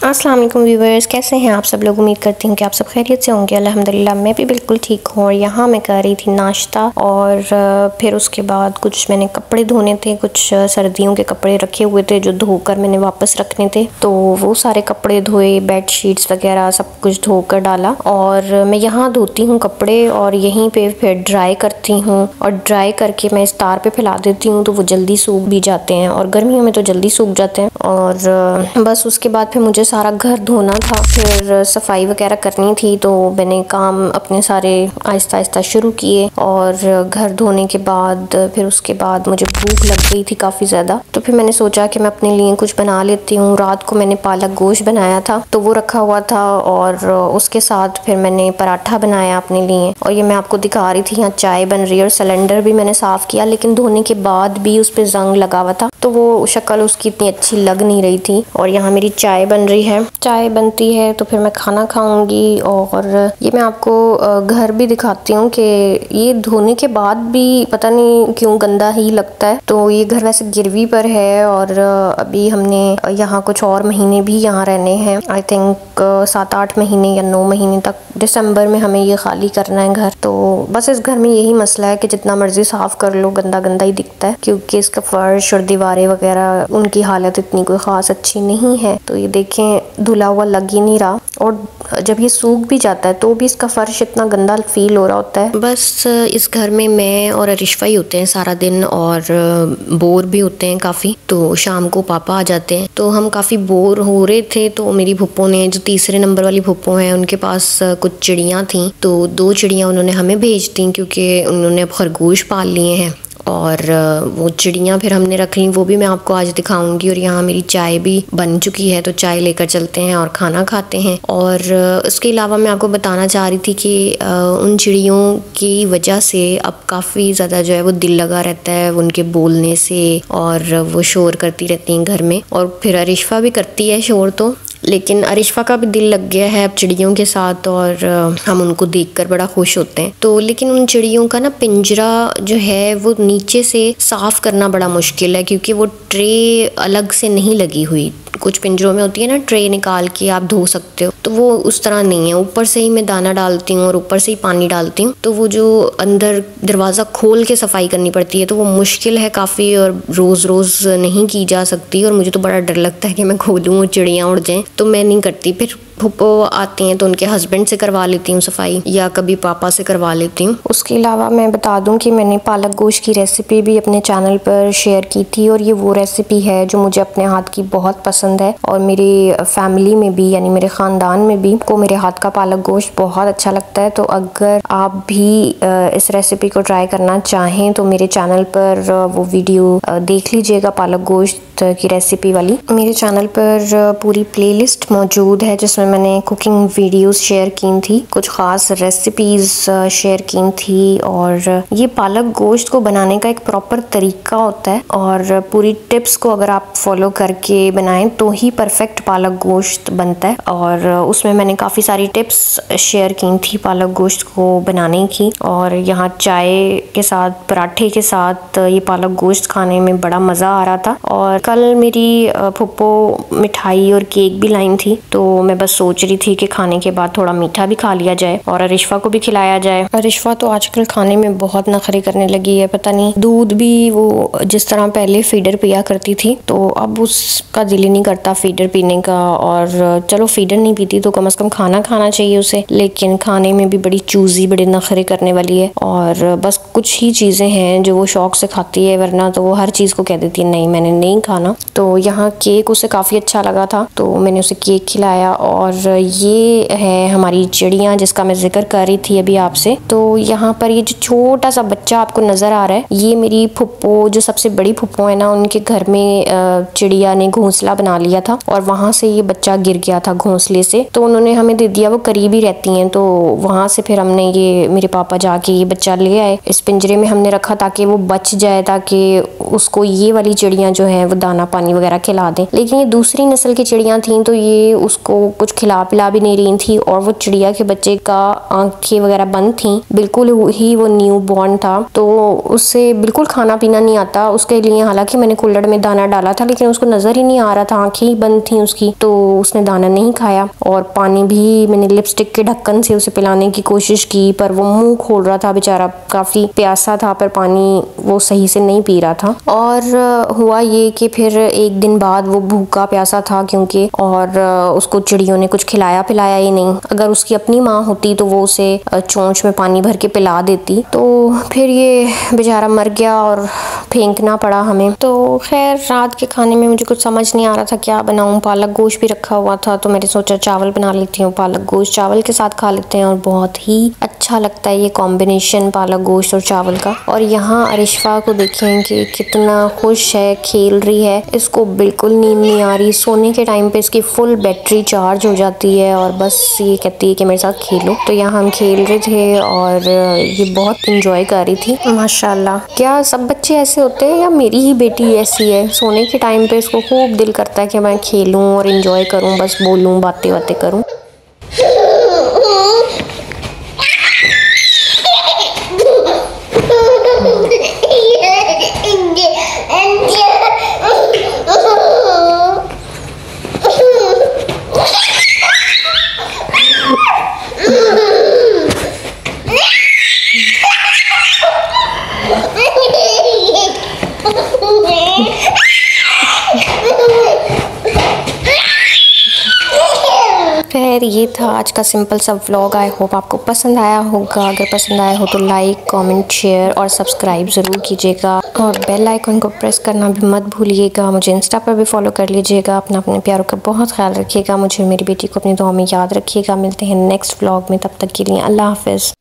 अस्सलाम वालेकुम व्यूवर्स, कैसे हैं आप सब लोग। उम्मीद करती हूँ कि आप सब खैरियत से होंगे। अल्हम्दुलिल्लाह मैं भी बिल्कुल ठीक हूँ। और यहाँ मैं कर रही थी नाश्ता और फिर उसके बाद कुछ मैंने कपड़े धोने थे, कुछ सर्दियों के कपड़े रखे हुए थे जो धोकर मैंने वापस रखने थे, तो वो सारे कपड़े धोए, बेड शीट्स वगैरह सब कुछ धोकर डाला। और मैं यहाँ धोती हूँ कपड़े और यहीं पर फिर ड्राई करती हूँ और ड्राई करके मैं इस तार पर फैला देती हूँ तो वो जल्दी सूख भी जाते हैं और गर्मियों में तो जल्दी सूख जाते हैं। और बस उसके बाद फिर मुझे सारा घर धोना था, फिर सफाई वगैरह करनी थी, तो मैंने काम अपने सारे आहिस्ता आहिस्ता शुरू किए। और घर धोने के बाद फिर उसके बाद मुझे भूख लग गई थी काफ़ी ज़्यादा, तो फिर मैंने सोचा कि मैं अपने लिए कुछ बना लेती हूँ। रात को मैंने पालक गोश्त बनाया था तो वो रखा हुआ था और उसके साथ फिर मैंने पराठा बनाया अपने लिए। और ये मैं आपको दिखा रही थी, यहाँ चाय बन रही है और सिलेंडर भी मैंने साफ़ किया, लेकिन धोने के बाद भी उस पर जंग लगा हुआ था तो वो शक्ल उसकी इतनी अच्छी लग नहीं रही थी। और यहाँ मेरी चाय बन रही है, चाय बनती है तो फिर मैं खाना खाऊंगी। और ये मैं आपको घर भी दिखाती हूँ कि ये धोने के बाद भी पता नहीं क्यों गंदा ही लगता है। तो ये घर वैसे गिरवी पर है और अभी हमने यहाँ कुछ और महीने भी यहाँ रहने हैं, आई थिंक 7-8 महीने या 9 महीने तक। दिसंबर में हमें ये खाली करना है घर। तो बस इस घर में यही मसला है कि जितना मर्जी साफ कर लो गंदा गंदा ही दिखता है, क्योंकि इसका फर्श और दीवारें वगैरह उनकी हालत इतनी कोई ख़ास अच्छी नहीं है। तो ये देखें धुला हुआ लग ही नहीं रहा, और जब ये सूख भी जाता है तो भी इसका फर्श इतना गंदा फील हो रहा होता है। बस इस घर में मैं और अरिशफा ही होते हैं सारा दिन और बोर भी होते हैं काफ़ी। तो शाम को पापा आ जाते हैं तो हम काफ़ी बोर हो रहे थे, तो मेरी फुप्पो ने, जो तीसरे नंबर वाली फुप्पो हैं, उनके पास कुछ चिड़ियाँ थीं, तो 2 चिड़ियाँ उन्होंने हमें भेज दी क्योंकि उन्होंने अब खरगोश पाल लिए हैं। और वो चिड़ियाँ फिर हमने रख ली, वो भी मैं आपको आज दिखाऊंगी। और यहाँ मेरी चाय भी बन चुकी है तो चाय लेकर चलते हैं और खाना खाते हैं। और उसके अलावा मैं आपको बताना चाह रही थी कि उन चिड़ियों की वजह से अब काफ़ी ज़्यादा जो है वो दिल लगा रहता है उनके बोलने से, और वो शोर करती रहती हैं घर में। और फिर अरिशफा भी करती है शोर, तो लेकिन अरिशफा का भी दिल लग गया है अब चिड़ियों के साथ और हम उनको देखकर बड़ा खुश होते हैं। तो लेकिन उन चिड़ियों का ना पिंजरा जो है वो नीचे से साफ़ करना बड़ा मुश्किल है, क्योंकि वो ट्रे अलग से नहीं लगी हुई। कुछ पिंजरों में होती है ना ट्रे निकाल के आप धो सकते हो, तो वो उस तरह नहीं है। ऊपर से ही मैं दाना डालती हूँ और ऊपर से ही पानी डालती हूँ, तो वो जो अंदर दरवाज़ा खोल के सफाई करनी पड़ती है तो वो मुश्किल है काफ़ी, और रोज़ रोज़ नहीं की जा सकती। और मुझे तो बड़ा डर लगता है कि मैं खोलूँ और चिड़ियाँ उड़ जाएँ, तो मैं नहीं करती। फिर फुप्पो आती हैं तो उनके हस्बैंड से करवा लेती हूँ सफाई, या कभी पापा से करवा लेती हूँ। उसके अलावा मैं बता दूँ कि मैंने पालक गोश्त की रेसिपी भी अपने चैनल पर शेयर की थी, और ये वो रेसिपी है जो मुझे अपने हाथ की बहुत पसंद है। और मेरी फैमिली में भी, यानी मेरे ख़ानदान में भी को मेरे हाथ का पालक गोश्त बहुत अच्छा लगता है। तो अगर आप भी इस रेसिपी को ट्राई करना चाहें तो मेरे चैनल पर वो वीडियो देख लीजिएगा, पालक गोश्त की रेसिपी वाली। मेरे चैनल पर पूरी प्लेलिस्ट मौजूद है जिसमें मैंने कुकिंग वीडियोस शेयर की थी, कुछ ख़ास रेसिपीज़ शेयर की थी। और ये पालक गोश्त को बनाने का एक प्रॉपर तरीका होता है, और पूरी टिप्स को अगर आप फॉलो करके बनाएं तो ही परफेक्ट पालक गोश्त बनता है। और उसमें मैंने काफ़ी सारी टिप्स शेयर की थी पालक गोश्त को बनाने की। और यहाँ चाय के साथ, पराठे के साथ ये पालक गोश्त खाने में बड़ा मज़ा आ रहा था। और कल मेरी फुप्पो मिठाई और केक भी लाई थी, तो मैं बस सोच रही थी कि खाने के बाद थोड़ा मीठा भी खा लिया जाए और अरिशफा को भी खिलाया जाए। अरिशफा तो आजकल खाने में बहुत नखरे करने लगी है, पता नहीं। दूध भी वो जिस तरह पहले फीडर पिया करती थी तो अब उसका दिल ही नहीं करता फीडर पीने का। और चलो फीडर नहीं पीती तो कम से कम खाना खाना चाहिए उसे, लेकिन खाने में भी बड़ी चूजी, बड़े नखरे करने वाली है। और बस कुछ ही चीज़ें हैं जो वो शौक से खाती है, वरना तो वो हर चीज़ को कह देती है नहीं मैंने नहीं खाना। तो यहाँ केक उसे काफ़ी अच्छा लगा था तो मैंने उसे केक खिलाया। और ये है हमारी चिड़ियाँ जिसका मैं जिक्र कर रही थी अभी आपसे। तो यहाँ पर ये जो छोटा सा बच्चा आपको नज़र आ रहा है, ये मेरी फुप्पो, जो सबसे बड़ी फुप्पो है ना, उनके घर में चिड़िया ने घोंसला बना लिया था और वहाँ से ये बच्चा गिर गया था घोंसले से, तो उन्होंने हमें दे दिया। वो करीब ही रहती हैं तो वहाँ से फिर हमने ये, मेरे पापा जाके ये बच्चा ले आए। इस पिंजरे में हमने रखा ताकि वो बच जाए, ताकि उसको ये वाली चिड़ियाँ जो हैं वो दाना पानी वगैरह खिला दें। लेकिन ये दूसरी नस्ल की चिड़ियाँ थीं तो ये उसको कुछ खिला पिला भी नहीं रही थी और वो चिड़िया के बच्चे का आंखें वगैरह बंद थी, बिल्कुल ही वो न्यू बॉर्न था, तो उससे बिल्कुल खाना पीना नहीं आता उसके लिए। हालांकि मैंने कुल्हड़ में दाना डाला था लेकिन उसको नजर ही नहीं आ रहा था, आंखें ही बंद थी उसकी, तो उसने दाना नहीं खाया। और पानी भी मैंने लिपस्टिक के ढक्कन से उसे पिलाने की कोशिश की पर वो मुंह खोल रहा था बेचारा, काफी प्यासा था पर पानी वो सही से नहीं पी रहा था। और हुआ ये कि फिर एक दिन बाद वो भूखा प्यासा था क्योंकि, और उसको चिड़ियों ने कुछ खिलाया पिलाया ही नहीं। अगर उसकी अपनी माँ होती तो वो उसे चोंच में पानी भर के पिला देती, तो फिर ये बेचारा मर गया और फेंकना पड़ा हमें। तो खैर रात के खाने में मुझे कुछ समझ नहीं आ रहा था क्या बनाऊं। पालक गोश्त भी रखा हुआ था तो मैंने सोचा चावल बना लेती हूँ, पालक गोश्त चावल के साथ खा लेते हैं और बहुत ही अच्छा लगता है ये कॉम्बिनेशन पालक गोश्त और चावल का। और यहाँ अरिशफा को देखें कि कितना खुश है, खेल रही है, इसको बिल्कुल नींद नहीं आ रही। सोने के टाइम पे इसकी फुल बैटरी चार्ज हो जाती है और बस ये कहती है कि मेरे साथ खेलो। तो यहाँ हम खेल रहे थे और ये बहुत इंजॉय कर रही थी माशाल्लाह। क्या सब बच्चे ऐसे होते हैं या मेरी ही बेटी ऐसी है? सोने के टाइम पे इसको खूब दिल करता है कि मैं खेलूं और इंजॉय करूं, बस बोलूं बातें बातें करूं। खैर ये था आज का सिंपल सा व्लॉग। आई होप आपको पसंद आया होगा। अगर पसंद आया हो तो लाइक कमेंट शेयर और सब्सक्राइब ज़रूर कीजिएगा और बेल आइकन को प्रेस करना भी मत भूलिएगा। मुझे इंस्टा पर भी फॉलो कर लीजिएगा। अपने प्यारों का बहुत ख्याल रखिएगा। मुझे मेरी बेटी को अपनी दुआ में याद रखिएगा। मिलते हैं नेक्स्ट व्लॉग में, तब तक के लिए अल्लाह हाफिज़।